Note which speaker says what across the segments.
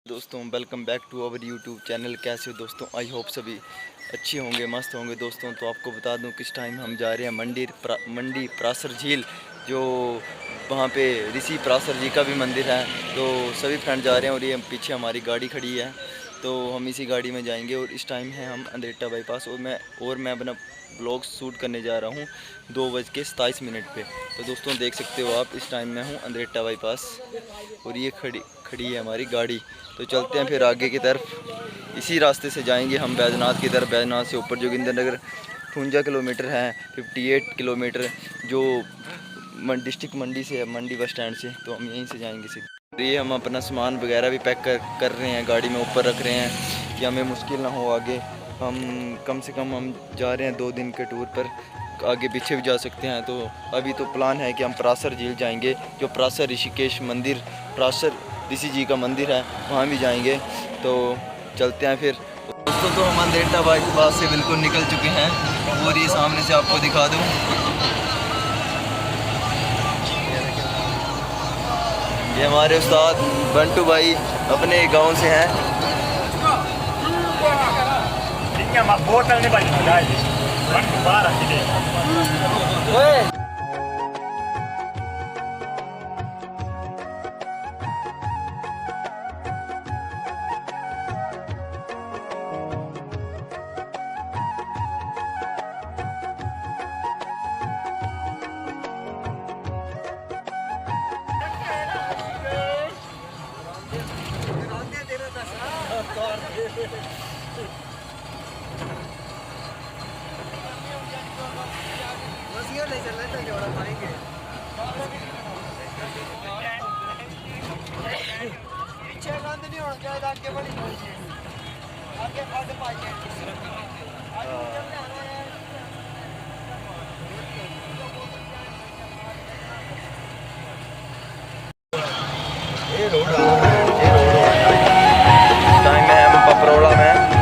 Speaker 1: दोस्तों welcome back to our YouTube channel. कैसे हो दोस्तों? आई होप सभी अच्छे होंगे, मस्त होंगे दोस्तों। तो आपको बता दूं किस टाइम हम जा रहे हैं मंडी परासर झील, जो वहाँ पे ऋषि परासर जी का भी मंदिर है। तो सभी फ्रेंड जा रहे हैं और ये पीछे हमारी गाड़ी खड़ी है, तो हम इसी गाड़ी में जाएंगे। और इस टाइम है हम अंद्रेटा बाईपास, और मैं अपना ब्लॉग शूट करने जा रहा हूँ 2:27 पे। तो दोस्तों देख सकते हो आप, इस टाइम में हूँ अंद्रेटा बाईपास और ये खड़ी है हमारी गाड़ी। तो चलते हैं फिर आगे की तरफ। इसी रास्ते से जाएंगे हम बैजनाथ की तरफ। बैजनाथ से ऊपर जोगिंदरनगर 58 किलोमीटर है, 58 किलोमीटर जो डिस्ट्रिक्ट मंडी से है, मंडी बस स्टैंड से। तो हम यहीं से जाएंगे सीधे। ये हम अपना सामान वगैरह भी पैक कर रहे हैं, गाड़ी में ऊपर रख रहे हैं कि हमें मुश्किल ना हो आगे। हम कम से कम हम जा रहे हैं 2 दिन के टूर पर, आगे पीछे भी जा सकते हैं। तो अभी तो प्लान है कि हम परासर झील जाएंगे, जो परासर ऋषिकेश मंदिर, परासर ऋषि जी का मंदिर है, वहाँ भी जाएंगे। तो चलते हैं फिर दोस्तों। तो हम अंद्रेटा बाईपास से बिल्कुल निकल चुके हैं और ये सामने से आपको दिखा दूँ, ये हमारे उस्ताद बंटू भाई अपने गांव से हैं। टाइम है हम पपरोड़ा में।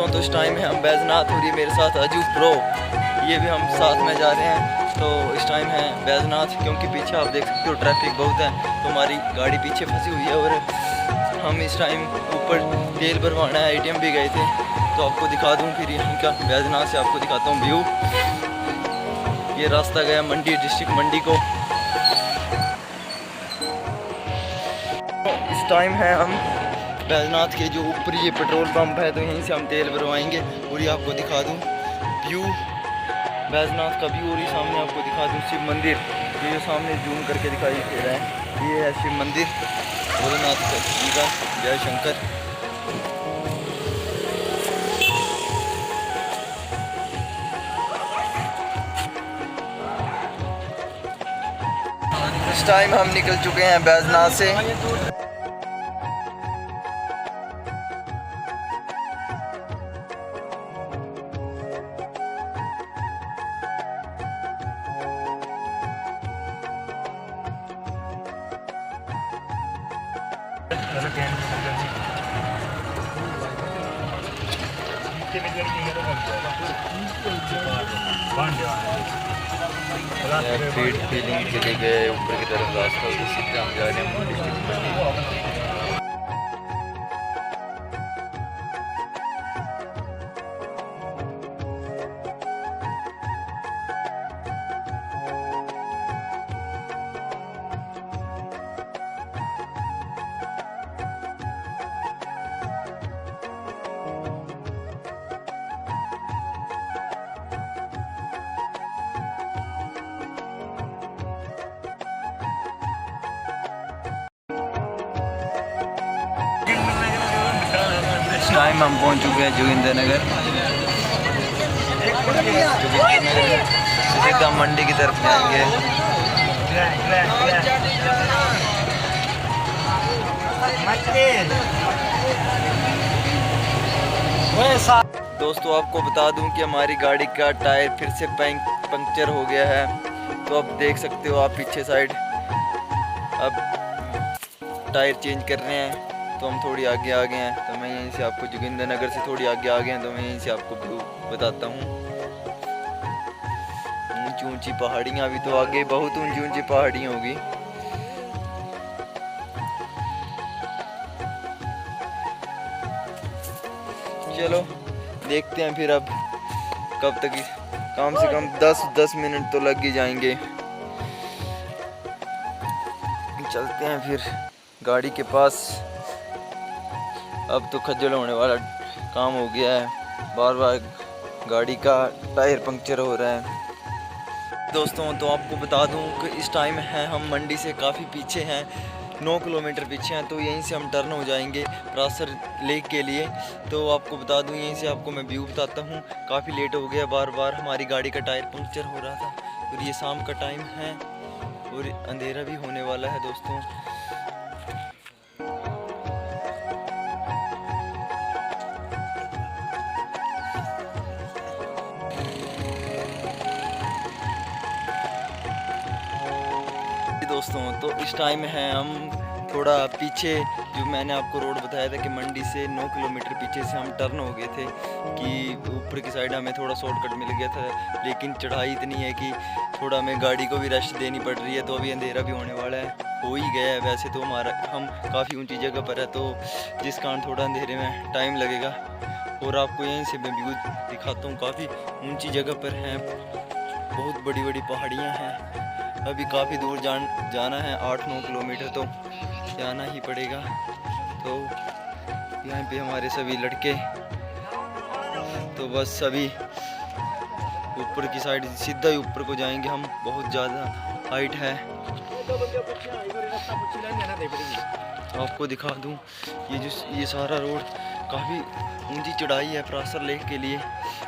Speaker 1: तो इस टाइम है हम बैजनाथ, और ये मेरे साथ अजू प्रो, ये भी हम साथ में जा रहे हैं। तो इस टाइम है बैजनाथ, क्योंकि पीछे आप देख सकते हो ट्रैफिक बहुत है, तो हमारी गाड़ी पीछे फंसी हुई है। और हम इस टाइम ऊपर तेल भरवाना है, ATM भी गए थे। तो आपको दिखा दूँ फिर यहाँ का बैजनाथ से आपको दिखाता हूँ व्यू। ये रास्ता गया मंडी, डिस्ट्रिक्ट मंडी को। इस टाइम है हम बैजनाथ के जो ऊपर ये पेट्रोल पंप है, तो यहीं से हम तेल भरवाएंगे। और ये आपको दिखा दूँ व्यू बैजनाथ का व्यू। और ये सामने आपको दिखा दूँ शिव मंदिर, ये सामने जूम करके दिखाई दे रहा है, ये है शिव मंदिर भोलेनाथ जी का। जय शंकर। इस टाइम हम निकल चुके हैं बैजनाथ से। फीड फीलिंग के लिए गए ऊपर की तरफ रास्ता, उसी से हम जा रहे हैं डिस्ट्रिक्ट मंडी। टाइम हम पहुंच चुके हैं जोगिंदरनगर। सीधा मंडी की तरफ जाएंगे। दोस्तों आपको बता दूं कि हमारी गाड़ी का टायर फिर से पंक्चर हो गया है। तो अब देख सकते हो आप पीछे साइड, अब टायर चेंज कर रहे हैं। तो हम थोड़ी आगे आ गए हैं। तो मैं यहीं से आपको जोगिंद्रनगर से थोड़ी आगे आ गए हैं, तो मैं यहीं से आपको व्यू बताता हूँ। ऊंची ऊंची पहाड़ियाँ, अभी तो आगे बहुत ऊंची ऊंची पहाड़ियाँ होगी। चलो देखते हैं फिर अब कब तक, कम से कम 10 मिनट तो लग ही जाएंगे। चलते हैं फिर गाड़ी के पास। अब तो खज्जल होने वाला काम हो गया है, बार बार गाड़ी का टायर पंक्चर हो रहा है। दोस्तों तो आपको बता दूं कि इस टाइम है हम मंडी से काफ़ी पीछे हैं, 9 किलोमीटर पीछे हैं। तो यहीं से हम टर्न हो जाएंगे प्रासर लेक के लिए। तो आपको बता दूं, यहीं से आपको मैं व्यू बताता हूं। काफ़ी लेट हो गया, बार बार हमारी गाड़ी का टायर पंक्चर हो रहा था। और ये शाम का टाइम है और अंधेरा भी होने वाला है दोस्तों। दोस्तों तो इस टाइम है हम थोड़ा पीछे, जो मैंने आपको रोड बताया था कि मंडी से 9 किलोमीटर पीछे से हम टर्न हो गए थे कि ऊपर की साइड हमें थोड़ा शॉर्टकट मिल गया था। लेकिन चढ़ाई इतनी है कि थोड़ा हमें गाड़ी को भी रेस्ट देनी पड़ रही है। तो अभी अंधेरा भी होने वाला है, हो ही गया है वैसे तो। हम काफ़ी ऊँची जगह पर है, तो जिस कारण थोड़ा अंधेरे में टाइम लगेगा। और आपको यहीं से मैं व्यू दिखाता हूँ, काफ़ी ऊँची जगह पर हैं, बहुत बड़ी बड़ी पहाड़ियाँ हैं। अभी काफ़ी दूर जाना है, 8-9 किलोमीटर तो जाना ही पड़ेगा। तो यहाँ पे हमारे सभी लड़के, तो बस सभी ऊपर की साइड सीधा ही ऊपर को जाएंगे हम। बहुत ज़्यादा हाइट है। आपको दिखा दूँ, ये सारा रोड काफ़ी ऊंची चढ़ाई है प्रासर लेक के लिए।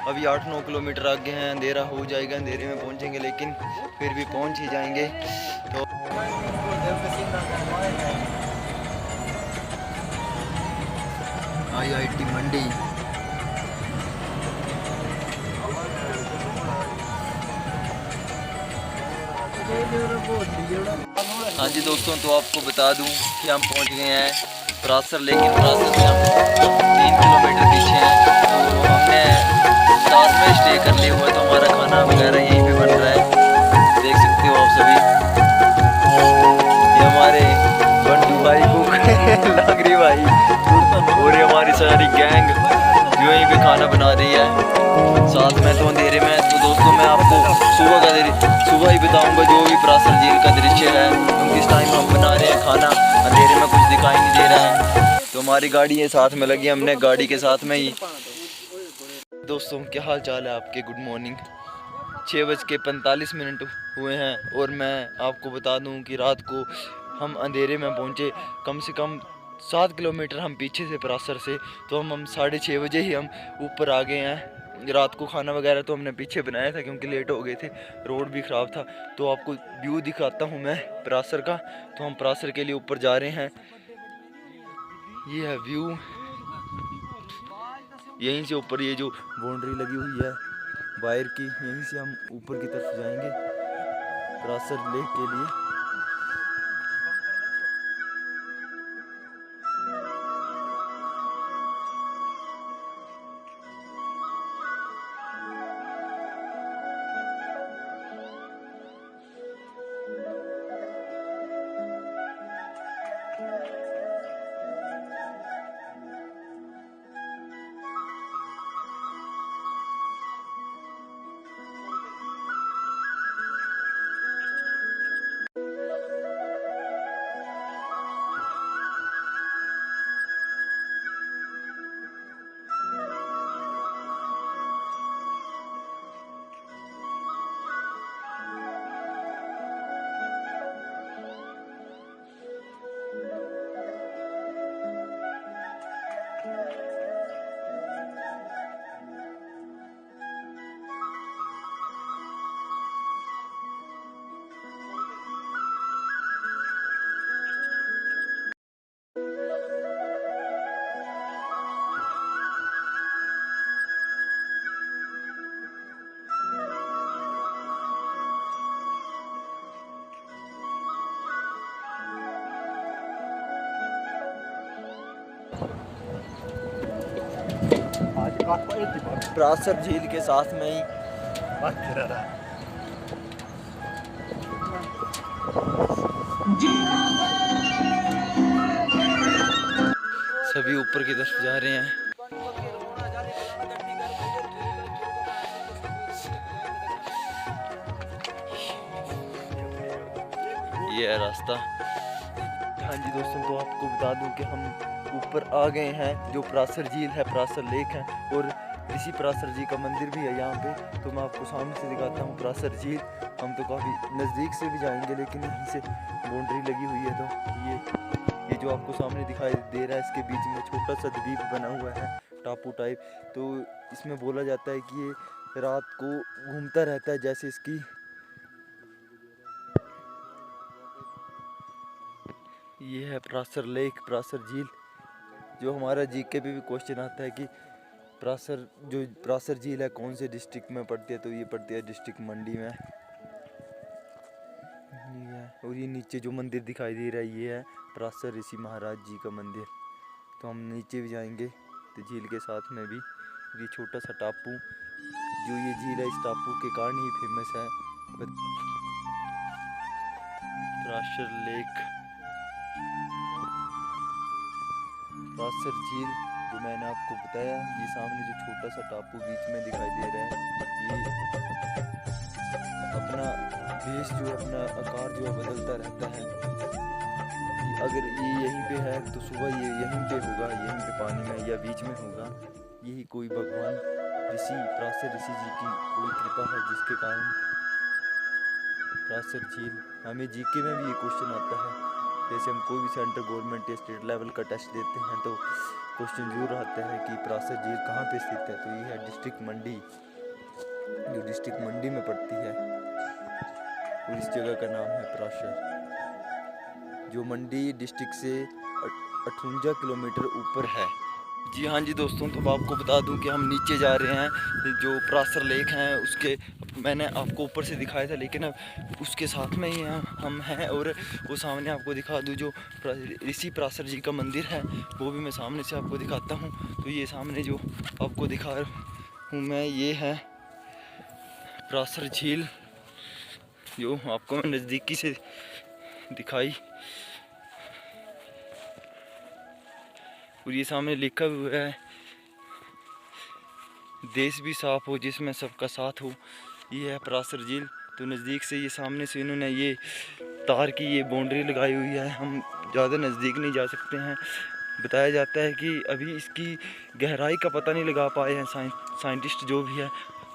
Speaker 1: अभी 8-9 किलोमीटर आगे हैं, अंधेरा हो जाएगा, अंधेरे में पहुंचेंगे, लेकिन फिर भी पहुंच ही जाएंगे। तो IIT मंडी। हाँ जी दोस्तों, तो आपको बता दूं कि हम पहुंच गए हैं प्रासर, लेकिन प्रासर से हम 3 किलोमीटर पीछे हैं। तो हमने साथ में स्टे कर लिया हुआ है, तो हमारा खाना वगैरह यहीं पे बन रहा है, देख सकते हो आप सभी। ये हमारे बंटू भाई को लागरी भाई और ये हमारी सारी गैंग जो यहीं पे खाना बना रही है साथ में। तो अंधेरे में, तो दोस्तों मैं आपको सुबह ही बताऊंगा जो भी प्रासर झील का दृश्य है, क्योंकि इस टाइम हम बना रहे हैं खाना, अंधेरे में कुछ दिखाई नहीं दे रहा है। तो हमारी गाड़ी है साथ में लगी, हमने गाड़ी के साथ में ही। दोस्तों क्या हाल चाल है आपके, गुड मॉर्निंग। 6:45 हुए हैं और मैं आपको बता दूं कि रात को हम अंधेरे में पहुंचे, कम से कम 7 किलोमीटर हम पीछे से प्रासर से। तो हम 6:30 बजे ही हम ऊपर आ गए हैं। रात को खाना वगैरह तो हमने पीछे बनाया था, क्योंकि लेट हो गए थे, रोड भी ख़राब था। तो आपको व्यू दिखाता हूँ मैं प्रासर का। तो हम प्रासर के लिए ऊपर जा रहे हैं, ये है व्यू। यहीं से ऊपर ये जो बाउंड्री लगी हुई है वायर की, यहीं से हम ऊपर की तरफ जाएंगे प्रासर लेक के लिए। परासर झील के साथ में ही सभी ऊपर की तरफ जा रहे हैं। ये है रास्ता। हाँ जी दोस्तों, तो आपको बता दूं कि हम ऊपर आ गए हैं। जो परासर झील है, परासर लेक है, और ऋषि परासर जी का मंदिर भी है यहाँ पे। तो मैं आपको सामने से दिखाता हूँ परासर झील। हम तो काफ़ी नज़दीक से भी जाएंगे, लेकिन यहीं से बाउंड्री लगी हुई है। तो ये जो आपको सामने दिखाई दे रहा है, इसके बीच में छोटा सा द्वीप बना हुआ है, टापू टाइप। तो इसमें बोला जाता है कि ये रात को घूमता रहता है, जैसे इसकी ये है परासर लेक, परासर झील। जो हमारा जीके पे भी क्वेश्चन आता है कि परासर झील है कौन से डिस्ट्रिक्ट में पड़ती है, तो ये पड़ती है डिस्ट्रिक्ट मंडी में। और ये नीचे जो मंदिर दिखाई दे रहा है, ये है परासर ऋषि महाराज जी का मंदिर। तो हम नीचे भी जाएंगे, तो झील के साथ में भी ये छोटा सा टापू, जो ये झील है, इस टापू के कारण ही फेमस है। परासर लेक, परासर झील जो मैंने आपको बताया। ये सामने जो छोटा सा टापू बीच में दिखाई दे रहा है, ये अपना बेस जो है, अपना आकार जो है बदलता रहता है। अगर ये यहीं पे है तो सुबह ये यहीं पे होगा, यहीं पे पानी में या बीच में होगा। यही कोई भगवान परासर ऋषि जी की कोई कृपा है, जिसके कारण परासर झील। हमें जीके में भी ये क्वेश्चन आता है, जैसे हम कोई भी सेंट्रल गवर्नमेंट या स्टेट लेवल का टेस्ट देते हैं, तो क्वेश्चन जरूर आता है कि परासर झील कहाँ पे स्थित है। तो ये है डिस्ट्रिक्ट मंडी, जो डिस्ट्रिक्ट मंडी में पड़ती है, और इस जगह का नाम है परासर, जो मंडी डिस्ट्रिक्ट से 58 किलोमीटर ऊपर है। जी हाँ जी दोस्तों, तो आपको बता दूं कि हम नीचे जा रहे हैं। जो परासर लेक हैं उसके मैंने आपको ऊपर से दिखाया था, लेकिन अब उसके साथ में ही हम हैं। और वो सामने आपको दिखा दूं, जो ऋषि परासर जी का मंदिर है, वो भी मैं सामने से आपको दिखाता हूँ। तो ये सामने जो आपको दिखा हूँ मैं, ये है परासर झील, जो आपको मैं नज़दीकी से दिखाई। और ये सामने लिखा हुआ है, देश भी साफ हो जिसमें सबका साथ हो। ये है परासर झील। तो नज़दीक से ये सामने से इन्होंने ये तार की ये बाउंड्री लगाई हुई है, हम ज़्यादा नज़दीक नहीं जा सकते हैं। बताया जाता है कि अभी इसकी गहराई का पता नहीं लगा पाए हैं साइंटिस्ट जो भी है,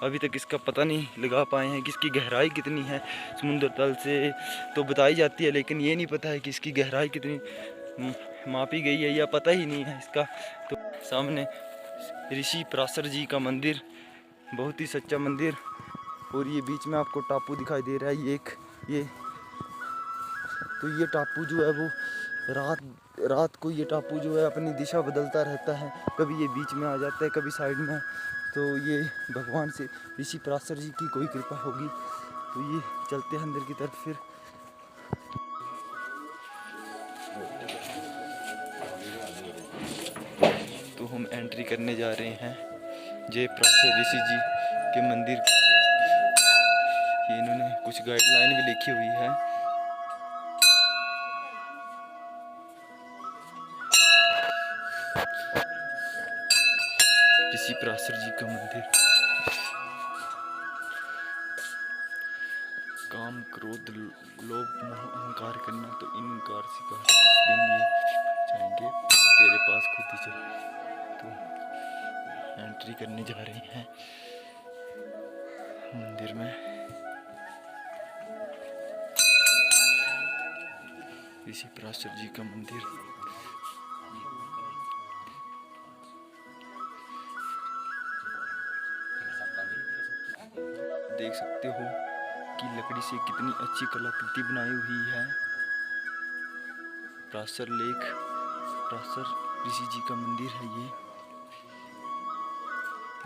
Speaker 1: अभी तक इसका पता नहीं लगा पाए हैं कि इसकी गहराई कितनी है समुद्र तल से। तो बताई जाती है, लेकिन ये नहीं पता है कि इसकी गहराई कितनी मापी गई है, या पता ही नहीं है इसका। तो सामने ऋषि परासर जी का मंदिर, बहुत ही सच्चा मंदिर। और ये बीच में आपको टापू दिखाई दे रहा है, ये तो ये टापू जो है वो रात को ये टापू जो है अपनी दिशा बदलता रहता है, कभी ये बीच में आ जाता है, कभी साइड में। तो ये भगवान से ऋषि परासर जी की कोई कृपा होगी। तो ये चलते हैं अंदर की तरफ। फिर तो हम एंट्री करने जा रहे हैं जय परासर ऋषि जी के मंदिर। ये इन्होंने कुछ गाइडलाइन भी लिखी हुई है। ऋषि परासर जी का मंदिर। काम क्रोध लोभ मोह अहंकार करना तो इनकार सिखा, इस दिन ये जाएंगे तेरे पास खुद ही चल। तो एंट्री करने जा रहे हैं मंदिर में। ऋषि परासर जी का मंदिर। देख सकते हो कि लकड़ी से कितनी अच्छी कलाकृति बनाई हुई है। परासर लेक, परासर ऋषि जी का मंदिर है। ये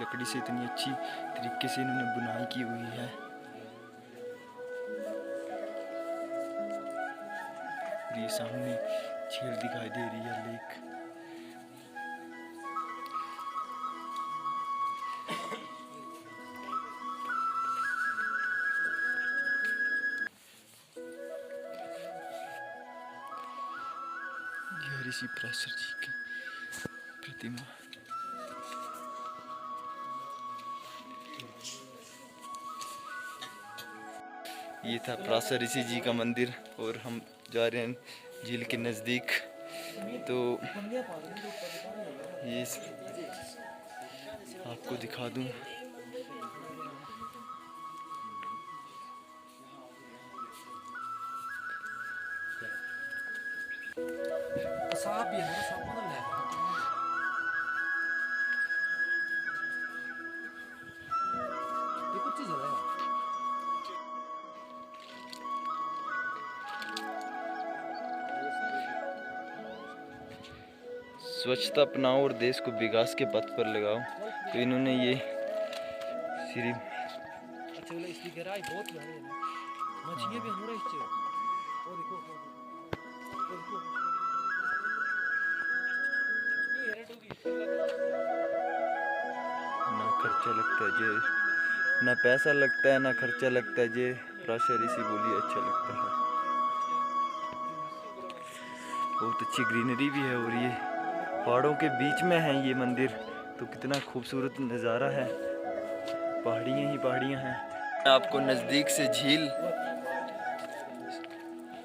Speaker 1: लकड़ी से इतनी अच्छी तरीके से इन्होंने बुनाई की हुई है। ये सामने झील दिखाई दे रही है, लेक। ये ऋषि पराशर जी की प्रतिमा। ये था पराशर ऋषि जी का मंदिर और हम जा रहे हैं झील के नज़दीक। तो ये आपको दिखा दूं।
Speaker 2: सांप भी है ना, सांप को ना ये कुछ चीज है।
Speaker 1: स्वच्छता अपनाओ और देश को विकास के पथ पर लगाओ। तो इन्होंने ये श्री
Speaker 2: अच्छा वाला इसकी गहराई बहुत गहरी है ना, मछलियां भी हो रही है। वो देखो, वो देखो ये रेड होगी।
Speaker 1: ना खर्चा लगता है जे, ना पैसा लगता है ना खर्चा लगता है जे, पराशर ऋषि बोलिए अच्छा लगता है। बहुत अच्छी ग्रीनरी भी है और ये पहाड़ों के बीच में है ये मंदिर। तो कितना खूबसूरत नज़ारा है, पहाड़ियाँ ही पहाड़ियाँ हैं। आपको नज़दीक से झील,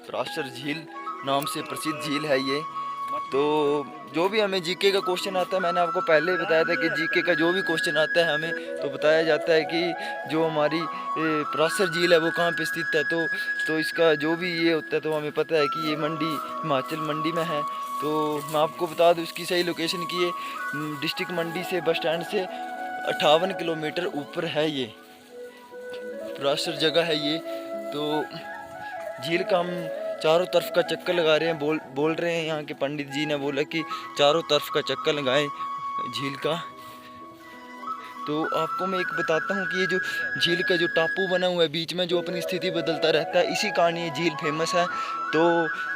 Speaker 1: पराशर झील नाम से प्रसिद्ध झील है ये। तो जो भी हमें जीके का क्वेश्चन आता है, मैंने आपको पहले ही बताया था कि जीके का जो भी क्वेश्चन आता है हमें तो बताया जाता है कि जो हमारी पराशर झील है वो कहाँ पे स्थित है। तो इसका जो भी ये होता है तो हमें पता है कि ये मंडी, हिमाचल मंडी में है। तो मैं आपको बता दूं इसकी सही लोकेशन की, ये डिस्ट्रिक्ट मंडी से बस स्टैंड से 58 किलोमीटर ऊपर है ये पराशर जगह है ये। तो झील का हम चारों तरफ का चक्कर लगा रहे हैं। बोल रहे हैं यहाँ के पंडित जी ने बोला कि चारों तरफ का चक्कर लगाएं झील का। तो आपको मैं एक बताता हूँ कि ये जो झील का जो टापू बना हुआ है बीच में, जो अपनी स्थिति बदलता रहता है, इसी कारण ये झील फेमस है। तो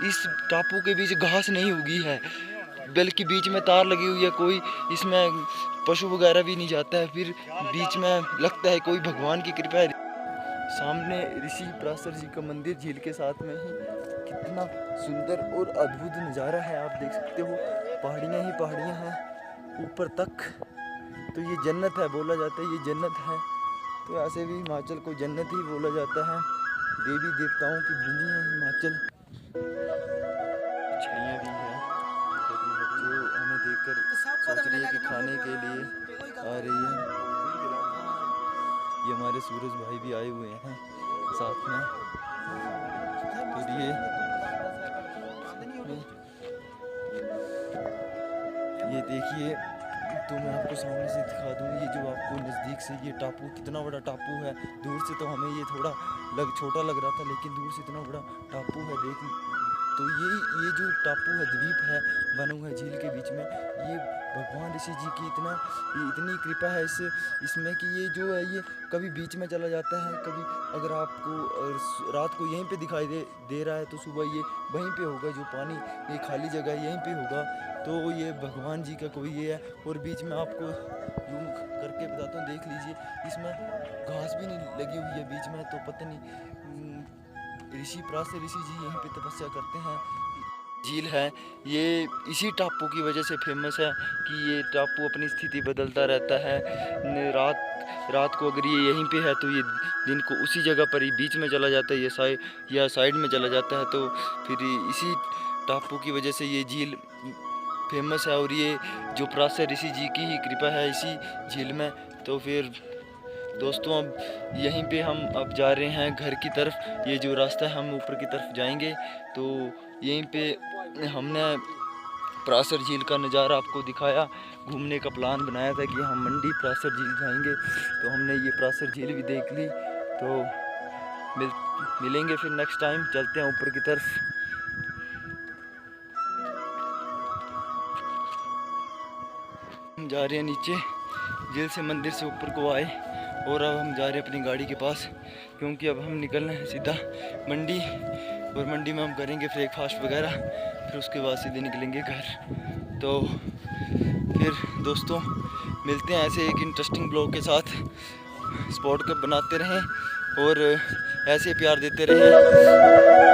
Speaker 1: इस टापू के बीच घास नहीं उगी है, बल्कि बीच में तार लगी हुई है। कोई इसमें पशु वगैरह भी नहीं जाता है। फिर बीच में लगता है कोई भगवान की कृपा है। सामने ऋषि पराशर जी का मंदिर झील के साथ में ही, कितना सुंदर और अद्भुत नज़ारा है। आप देख सकते हो पहाड़ियाँ ही पहाड़ियाँ हैं ऊपर तक। तो ये जन्नत है, बोला जाता है ये जन्नत है। तो ऐसे भी हिमाचल को जन्नत ही बोला जाता है। देवी देवताओं की भूमि है हिमाचल। मछलियाँ भी हैं जो हमें देखकर सोच रही है कि खाने के लिए आ रही है। ये हमारे सूरज भाई भी आए हुए हैं साथ में। तो ये देखिए, तो मैं आपको सामने से दिखा दूँ। ये जो आपको नज़दीक से ये टापू, कितना बड़ा टापू है। दूर से तो हमें ये थोड़ा छोटा लग रहा था, लेकिन दूर से इतना बड़ा टापू है देख। तो ये जो टापू है, द्वीप है, बना हुआ है झील के बीच में। ये भगवान ऋषि जी की इतनी कृपा है इसमें कि ये जो है ये कभी बीच में चला जाता है, कभी अगर आपको रात को यहीं पे दिखाई दे रहा है तो सुबह ये वहीं पे होगा। जो पानी ये खाली जगह है यहीं पे होगा। तो ये भगवान जी का कोई ये है। और बीच में आपको जूम करके बताता हूँ, देख लीजिए इसमें घास भी नहीं लगी हुई है बीच में। तो पता नहीं ऋषि पराशर ऋषि जी यहीं पे तपस्या करते हैं। झील है ये इसी टापू की वजह से फेमस है कि ये टापू अपनी स्थिति बदलता रहता है। रात को अगर ये यहीं पे है तो ये दिन को उसी जगह पर ही बीच में चला जाता है, ये साइड में चला जाता है। तो फिर इसी टापू की वजह से ये झील फेमस है। और ये जो पराशर ऋषि जी की ही कृपा है इसी झील में। तो फिर दोस्तों अब यहीं पे हम अब जा रहे हैं घर की तरफ। ये जो रास्ता है हम ऊपर की तरफ जाएंगे। तो यहीं पे हमने पराशर झील का नज़ारा आपको दिखाया। घूमने का प्लान बनाया था कि हम मंडी पराशर झील जाएंगे। तो हमने ये पराशर झील भी देख ली। तो मिलेंगे फिर नेक्स्ट टाइम। चलते हैं ऊपर की तरफ। हम जा रहे हैं नीचे, झील से मंदिर से ऊपर को आए और अब हम जा रहे हैं अपनी गाड़ी के पास, क्योंकि अब हम निकलना है सीधा मंडी। और मंडी में हम करेंगे ब्रेकफास्ट वगैरह, फिर उसके बाद सीधे निकलेंगे घर। तो फिर दोस्तों मिलते हैं ऐसे एक इंटरेस्टिंग ब्लॉग के साथ। स्पॉट को बनाते रहें और ऐसे प्यार देते रहें।